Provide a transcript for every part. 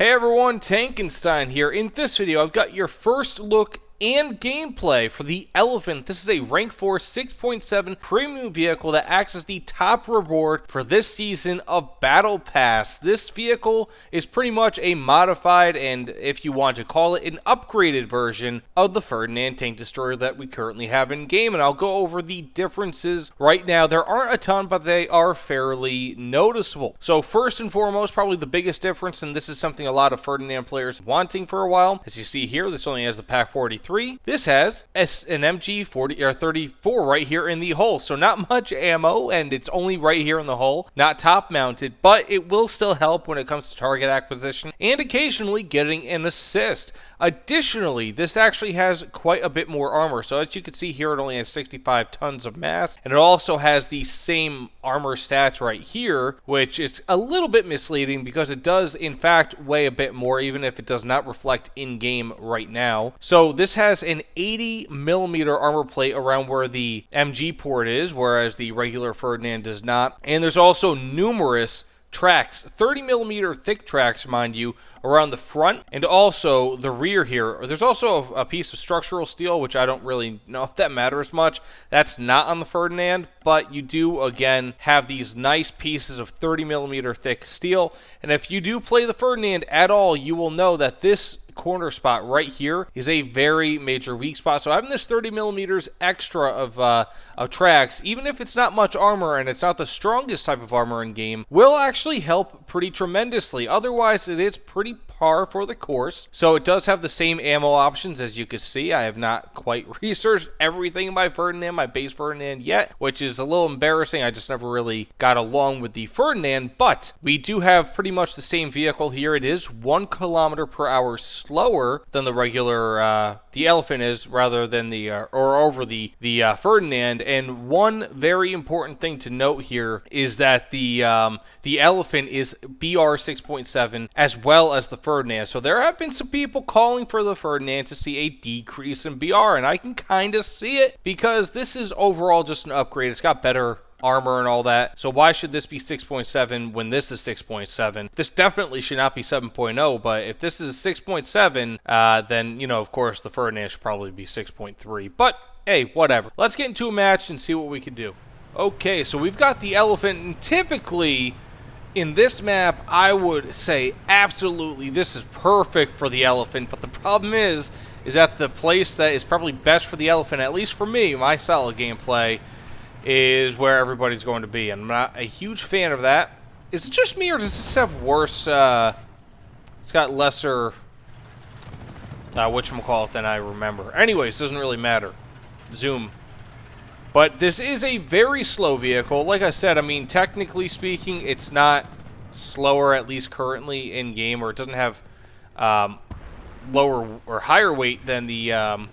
Hey everyone, Tankenstein here. In this video, I've got your first look and gameplay for the Elephant. This is a Rank 4 6.7 premium vehicle that acts as the top reward for this season of Battle Pass. This vehicle is pretty much a modified, and if you want to call it, an upgraded version of the Ferdinand tank destroyer that we currently have in game, and I'll go over the differences right now. There aren't a ton, but they are fairly noticeable. So first and foremost, probably the biggest difference, and this is something a lot of Ferdinand players wanting for a while. As you see here, this only has the Pack 43. This has an MG 40 or 34 right here in the hull, so not much ammo, and it's only right here in the hull, not top mounted, but it will still help when it comes to target acquisition and occasionally getting an assist. Additionally, this actually has quite a bit more armor, so as you can see here, it only has 65 tons of mass, and it also has the same armor stats right here, which is a little bit misleading because it does in fact weigh a bit more, even if it does not reflect in game right now. So this has an 80mm armor plate around where the MG port is, whereas the regular Ferdinand does not. And there's also numerous tracks, 30mm thick tracks, mind you, around the front and also the rear here. There's also a piece of structural steel, which I don't really know if that matters much. That's not on the Ferdinand, but you do, again, have these nice pieces of 30mm thick steel. And if you do play the Ferdinand at all, you will know that this corner spot right here is a very major weak spot. So having this 30mm extra of tracks, even if it's not much armor and it's not the strongest type of armor in game, will actually help pretty tremendously. Otherwise, it is pretty par for the course. So it does have the same ammo options, as you can see. I have not quite researched everything in my Ferdinand, my base Ferdinand yet, which is a little embarrassing. I just never really got along with the Ferdinand, but we do have pretty much the same vehicle here. It is 1 km/h slower than the regular, the Elephant is, rather than the, or over the Ferdinand. And one very important thing to note here is that the Elephant is BR 6.7 as well as the Ferdinand. So there have been some people calling for the Ferdinand to see a decrease in BR, and I can kind of see it because this is overall just an upgrade. It's got better armor and all that. So why should this be 6.7 when this is 6.7? This definitely should not be 7.0, but if this is 6.7, then, you know, of course, the Ferdinand should probably be 6.3. But, hey, whatever. Let's get into a match and see what we can do. Okay, so we've got the Elephant, and typically in this map, I would say absolutely this is perfect for the Elephant, but the problem is that the place that is probably best for the Elephant, at least for me, my style of gameplay, is where everybody's going to be, and I'm not a huge fan of that. Is it just me, or does this have worse, it's got lesser, whatchamacallit than I remember. Anyways, doesn't really matter. Zoom. But this is a very slow vehicle. Like I said, I mean, technically speaking, it's not slower, at least currently in game, or it doesn't have lower or higher weight than the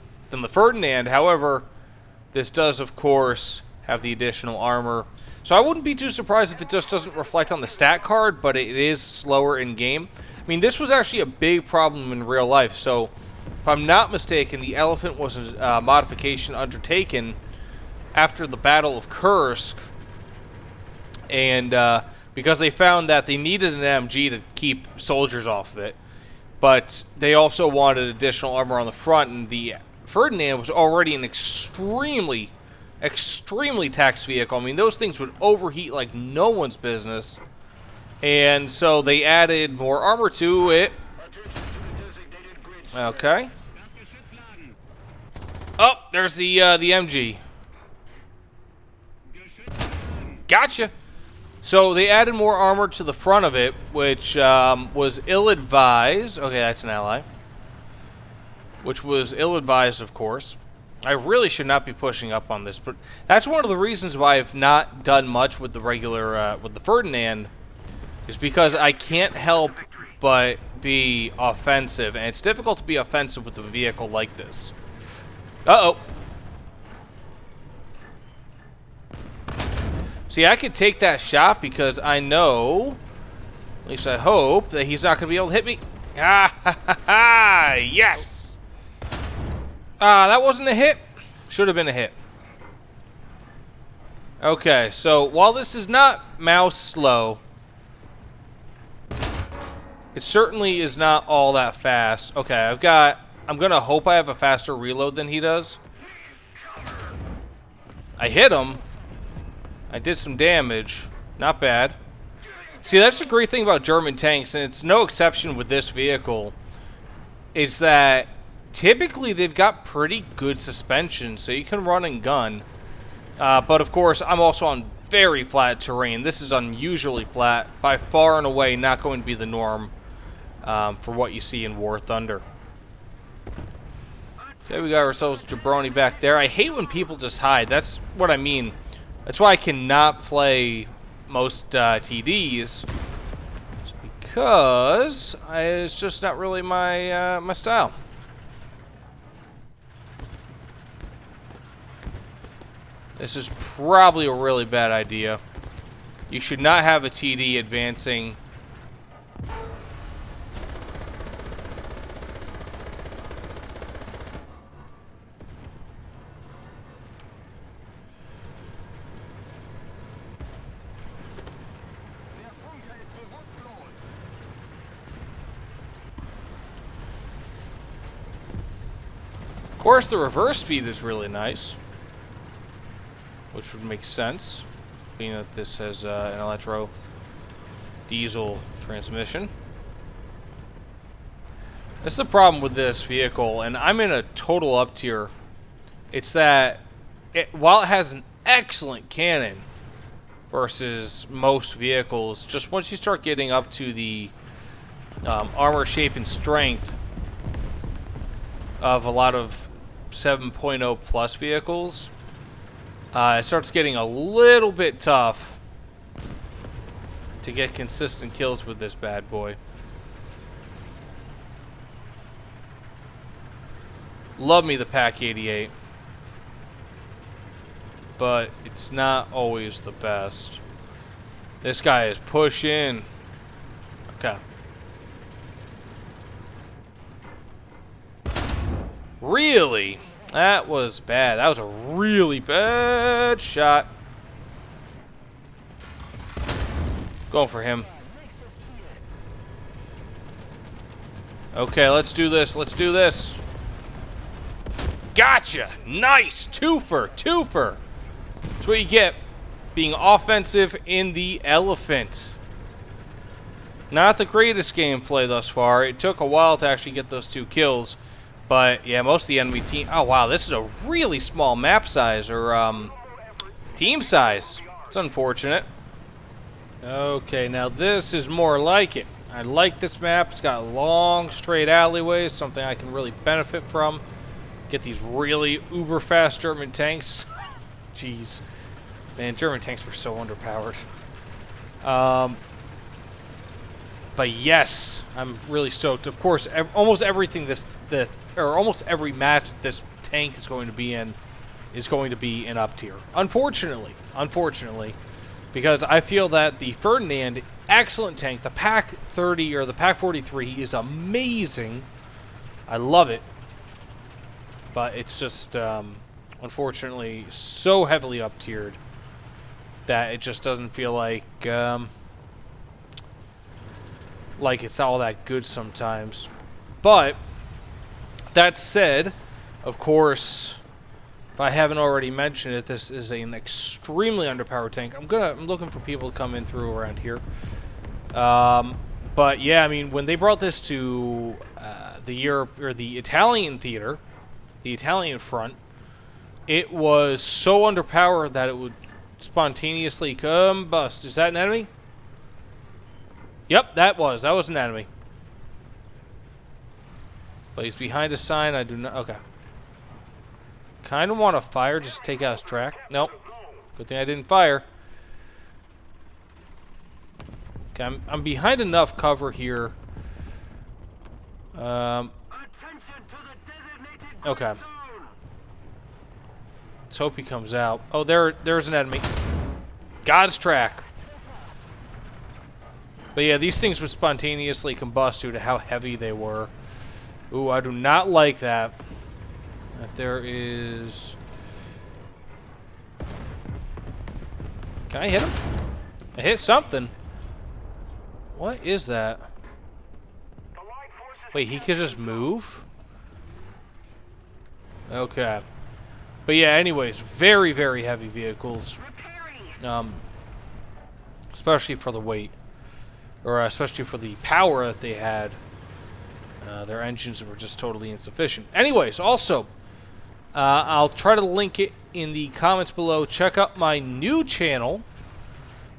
Ferdinand. However, this does, of course, have the additional armor. So I wouldn't be too surprised if it just doesn't reflect on the stat card, but it is slower in game. I mean, this was actually a big problem in real life. So if I'm not mistaken, the Elephant was a modification undertaken after the Battle of Kursk, and because they found that they needed an MG to keep soldiers off of it, but they also wanted additional armor on the front, and the Ferdinand was already an extremely taxed vehicle. I mean, those things would overheat like no one's business, and so they added more armor to it. Okay. Oh, there's the MG. Gotcha. So they added more armor to the front of it, which was ill-advised. Okay, that's an ally. Which was ill-advised, of course. I really should not be pushing up on this, but that's one of the reasons why I've not done much with the regular, with the Ferdinand, is because I can't help but be offensive, and it's difficult to be offensive with a vehicle like this. Uh-oh. See, I could take that shot because I know, at least I hope, that he's not going to be able to hit me. Ah, ha, ha, ha, yes! That wasn't a hit. Should have been a hit. Okay, so while this is not mouse slow, It certainly is not all that fast. Okay, I'm gonna hope I have a faster reload than he does. I hit him. I did some damage. Not bad. See, that's the great thing about German tanks, and it's no exception with this vehicle, is that typically they've got pretty good suspension, so you can run and gun. But of course, I'm also on very flat terrain. This is unusually flat. By far and away not going to be the norm for what you see in War Thunder. Okay, we got ourselves Jabroni back there. I hate when people just hide. That's what I mean. That's why I cannot play most TDs. Just because it's just not really my my style. This is probably a really bad idea. You should not have a TD advancing. Of course, the reverse speed is really nice, which would make sense, being that this has an electro diesel transmission. That's the problem with this vehicle, and I'm in a total up tier. It's that while it has an excellent cannon versus most vehicles, just once you start getting up to the armor shape and strength of a lot of 7.0 plus vehicles, it starts getting a little bit tough to get consistent kills with this bad boy. Love me the Pack 88, but it's not always the best. This guy is pushing. Okay. Really? That was bad. That was a really bad shot. Going for him. Okay, let's do this. Let's do this. Gotcha! Nice! Twofer! Twofer! That's what you get being offensive in the Elephant. Not the greatest gameplay thus far. It took a while to actually get those 2 kills. But, yeah, most of the enemy team... Oh, wow, this is a really small map size, or, team size. It's unfortunate. Okay, now this is more like it. I like this map. It's got long, straight alleyways, something I can really benefit from. Get these really uber-fast German tanks. Jeez. Man, German tanks were so underpowered. But yes, I'm really stoked. Of course, almost everything almost every match this tank is going to be in is going to be an up tier. Unfortunately, because I feel that the Ferdinand, excellent tank, the Pack 30 or the Pack 43 is amazing. I love it, but it's just unfortunately so heavily up tiered that it just doesn't feel like it's all that good sometimes. But that said, of course, if I haven't already mentioned it, this is an extremely underpowered tank. I'm looking for people to come in through around here. But yeah, I mean, when they brought this to the Italian theater, the Italian front, it was so underpowered that it would spontaneously combust. Is that an enemy? Yep, that was an enemy. But he's behind a sign. I do not. Okay. Kind of want to fire, just take out his track. Nope. Good thing I didn't fire. Okay, I'm behind enough cover here. Okay. Let's hope he comes out. Oh, there's an enemy. Got his track. But yeah, these things would spontaneously combust due to how heavy they were. Ooh, I do not like that. There is... Can I hit him? I hit something. What is that? Wait, he could just move? Okay. But yeah, anyways, very, very heavy vehicles. Especially for the weight. Or especially for the power that they had. Their engines were just totally insufficient. Anyways, also, I'll try to link it in the comments below. Check out my new channel.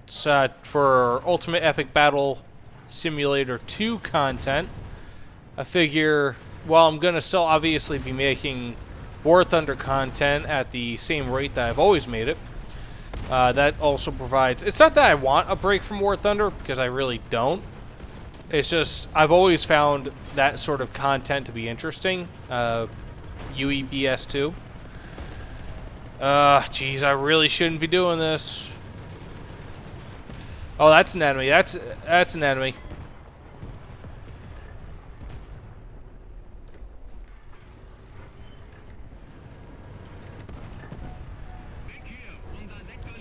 It's for Ultimate Epic Battle Simulator 2 content. I figure, while I'm going to still obviously be making WarThunder content at the same rate that I've always made it, that also provides... It's not that I want a break from WarThunder, because I really don't. It's just, I've always found that sort of content to be interesting. UEBS2. Jeez, I really shouldn't be doing this. Oh, that's an enemy. That's an enemy.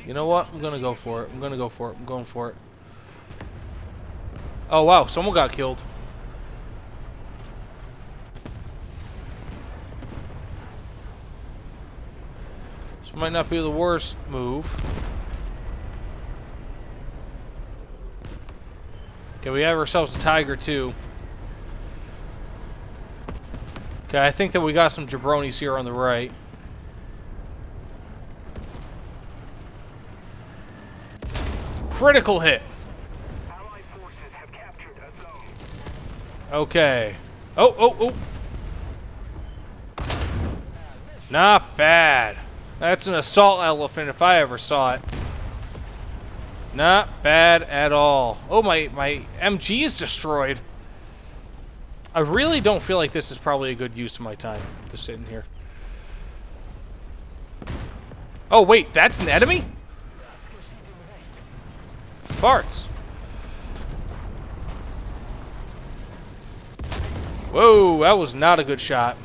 You know what? I'm gonna go for it. I'm gonna go for it. I'm going for it. Oh, wow. Someone got killed. This might not be the worst move. Okay, we have ourselves a tiger, too. Okay, I think that we got some jabronis here on the right. Critical hit. Okay. Oh. Not bad. That's an assault elephant if I ever saw it. Not bad at all. Oh, my MG is destroyed. I really don't feel like this is probably a good use of my time to sit in here. Oh, wait, that's an enemy? Farts. Whoa, that was not a good shot.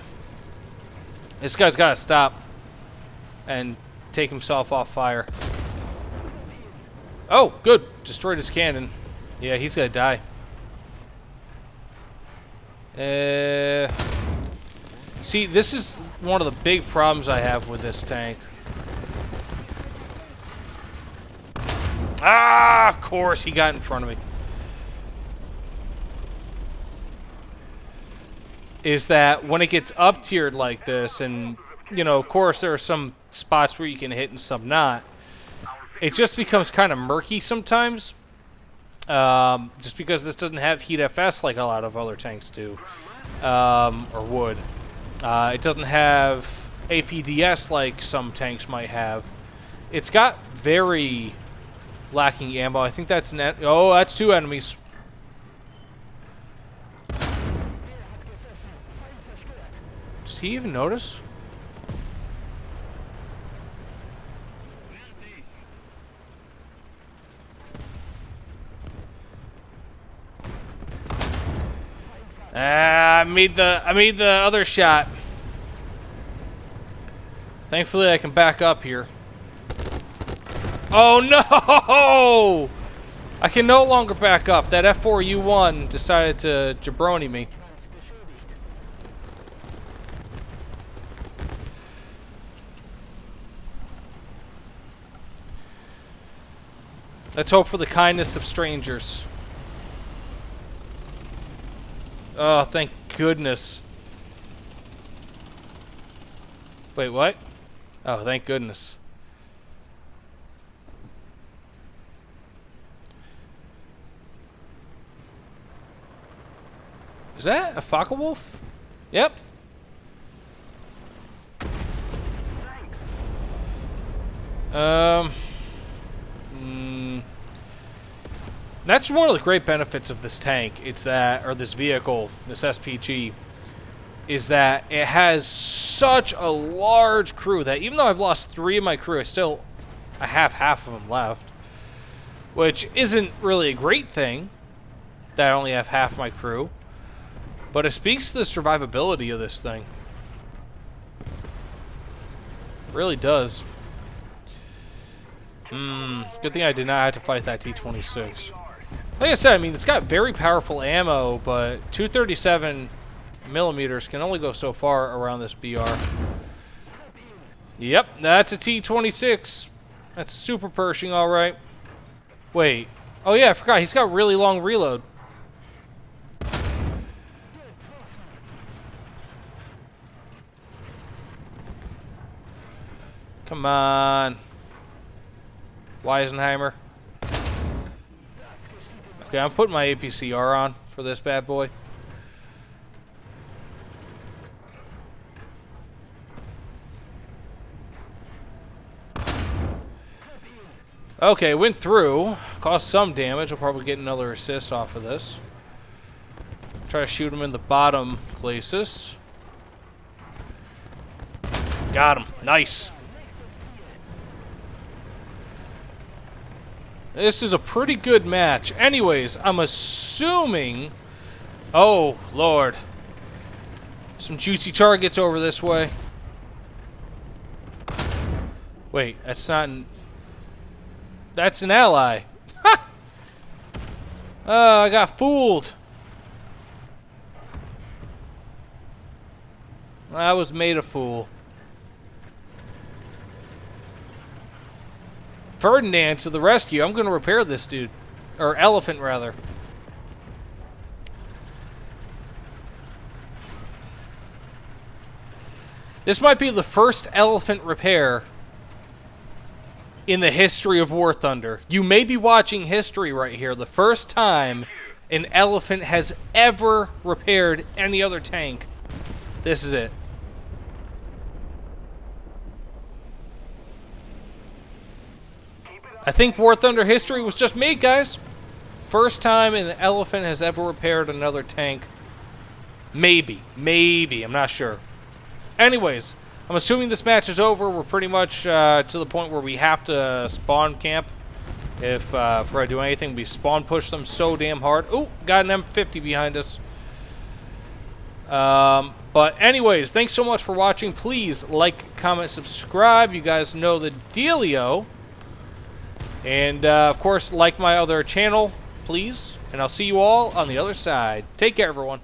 This guy's got to stop and take himself off fire. Oh, good. Destroyed his cannon. Yeah, he's going to die. See, this is one of the big problems I have with this tank. Ah, of course, he got in front of me. Is that when it gets up-tiered like this, and, you know, of course there are some spots where you can hit and some not, it just becomes kind of murky sometimes. Just because this doesn't have Heat FS like a lot of other tanks do, or would. It doesn't have APDS like some tanks might have. It's got very lacking ammo. I think that's oh, that's two enemies. Does he even notice? I made the other shot. Thankfully, I can back up here. Oh no! I can no longer back up. That F4U1 decided to jabroni me. Let's hope for the kindness of strangers. Oh, thank goodness. Wait, what? Oh, thank goodness. Is that a Focke-Wulf? Yep. That's one of the great benefits of this tank. It's that, or this vehicle, this SPG, is that it has such a large crew that even though I've lost 3 of my crew, I have half of them left. Which isn't really a great thing, that I only have half my crew. But it speaks to the survivability of this thing. It really does. Good thing I did not have to fight that T-26. Like I said, I mean, it's got very powerful ammo, but 237 millimeters can only go so far around this BR. Yep, that's a T-26. That's a super Pershing, all right. Wait. Oh, yeah, I forgot. He's got really long reload. Come on. Weisenheimer. Okay, I'm putting my APCR on for this bad boy. Okay, went through. Caused some damage. I'll probably get another assist off of this. Try to shoot him in the bottom glacis. Got him. Nice. This is a pretty good match. Anyways, I'm assuming... Oh, Lord. Some juicy targets over this way. Wait, that's not... That's an ally. Ha! I got fooled. I was made a fool. Ferdinand to the rescue. I'm going to repair this dude. Or elephant, rather. This might be the first elephant repair in the history of WarThunder. You may be watching history right here. The first time an elephant has ever repaired any other tank. This is it. I think WarThunder history was just made, guys. First time an elephant has ever repaired another tank. Maybe. Maybe. I'm not sure. Anyways, I'm assuming this match is over. We're pretty much to the point where we have to spawn camp. If I do anything, we spawn push them so damn hard. Ooh, got an M50 behind us. But anyways, thanks so much for watching. Please like, comment, subscribe. You guys know the dealio. And, of course, like my other channel, please. And I'll see you all on the other side. Take care, everyone.